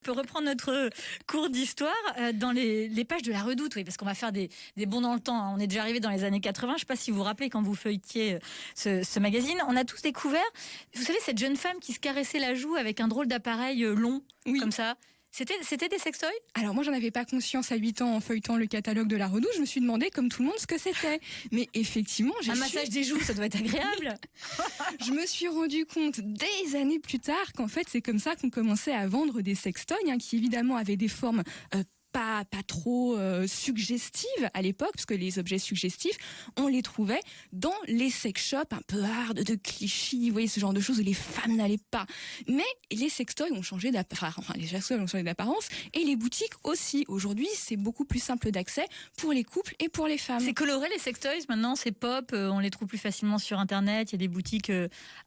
On peut reprendre notre cours d'histoire dans les pages de La Redoute, oui, parce qu'on va faire des bonds dans le temps. On est déjà arrivé dans les années 80. Je ne sais pas si vous vous rappelez quand vous feuilletiez ce magazine. On a tous découvert, vous savez, cette jeune femme qui se caressait la joue avec un drôle d'appareil long, comme ça. C'était des sextoys ? Alors moi, j'en avais pas conscience à 8 ans en feuilletant le catalogue de La Redoute. Je me suis demandé, comme tout le monde, ce que c'était. Mais effectivement, un massage des joues, ça doit être agréable. Je me suis rendu compte des années plus tard qu'en fait, c'est comme ça qu'on commençait à vendre des sextoys, qui évidemment avaient des formes pas trop suggestives à l'époque, parce que les objets suggestifs, on les trouvait dans les sex shops un peu hard de Clichy, vous voyez, ce genre de choses où les femmes n'allaient pas. Mais les sextoys ont changé d'apparence, et les boutiques aussi. Aujourd'hui, c'est beaucoup plus simple d'accès pour les couples et pour les femmes. C'est coloré, les sextoys, maintenant, c'est pop, on les trouve plus facilement sur Internet, il y a des boutiques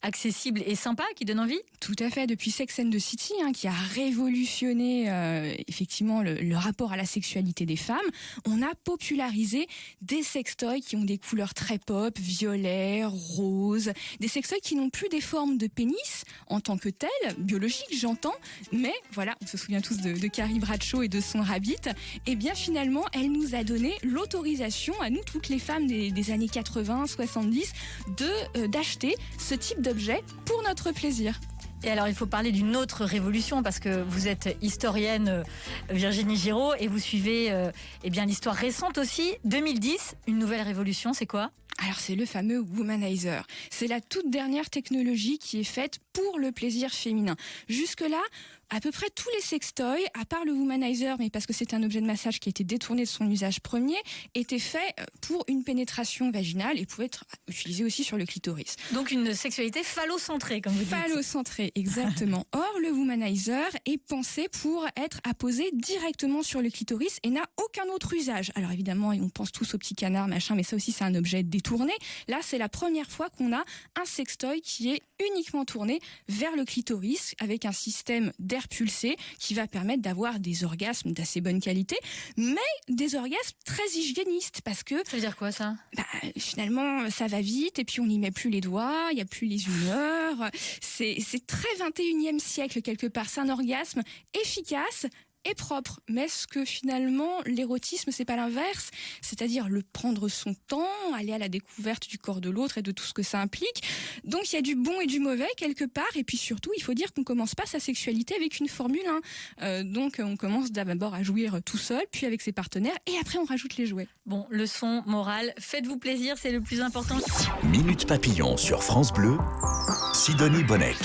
accessibles et sympas qui donnent envie. Tout à fait, depuis Sex and the City, qui a révolutionné effectivement le rapport à la sexualité des femmes, on a popularisé des sextoys qui ont des couleurs très pop, violet, rose, des sextoys qui n'ont plus des formes de pénis en tant que telles, biologiques j'entends, mais voilà, on se souvient tous de Carrie Bradshaw et de son Rabbit, et bien finalement elle nous a donné l'autorisation à nous, toutes les femmes des années 80, 70, d'acheter ce type d'objet pour notre plaisir. Et alors, il faut parler d'une autre révolution, parce que vous êtes historienne, Virginie Giraud, et vous suivez l'histoire récente aussi. 2010, une nouvelle révolution, c'est quoi ? Alors c'est le fameux womanizer. C'est la toute dernière technologie qui est faite pour le plaisir féminin. Jusque-là, à peu près tous les sextoys, à part le womanizer, mais parce que c'est un objet de massage qui a été détourné de son usage premier, étaient faits pour une pénétration vaginale et pouvaient être utilisés aussi sur le clitoris. Donc une sexualité phallocentrée, comme vous dites. Phallocentrée, exactement. Or, le womanizer est pensé pour être apposé directement sur le clitoris et n'a aucun autre usage. Alors évidemment, on pense tous au petit canard, machin, mais ça aussi c'est un objet détourné. Là, c'est la première fois qu'on a un sextoy qui est uniquement tourné vers le clitoris avec un système d'air pulsé qui va permettre d'avoir des orgasmes d'assez bonne qualité, mais des orgasmes très hygiénistes, parce que... Ça veut dire quoi, ça ? Finalement, ça va vite et puis on n'y met plus les doigts, il n'y a plus les humeurs. C'est très 21e siècle quelque part. C'est un orgasme efficace et propre. Mais est-ce que finalement l'érotisme c'est pas l'inverse, c'est-à-dire le prendre son temps, aller à la découverte du corps de l'autre et de tout ce que ça implique. Donc il y a du bon et du mauvais quelque part, et puis surtout il faut dire qu'on commence pas sa sexualité avec une Formule 1. Donc on commence d'abord à jouir tout seul, puis avec ses partenaires, et après on rajoute les jouets. Bon, leçon morale, faites-vous plaisir, c'est le plus important. Minute Papillon sur France Bleu, Sidonie Bonnec.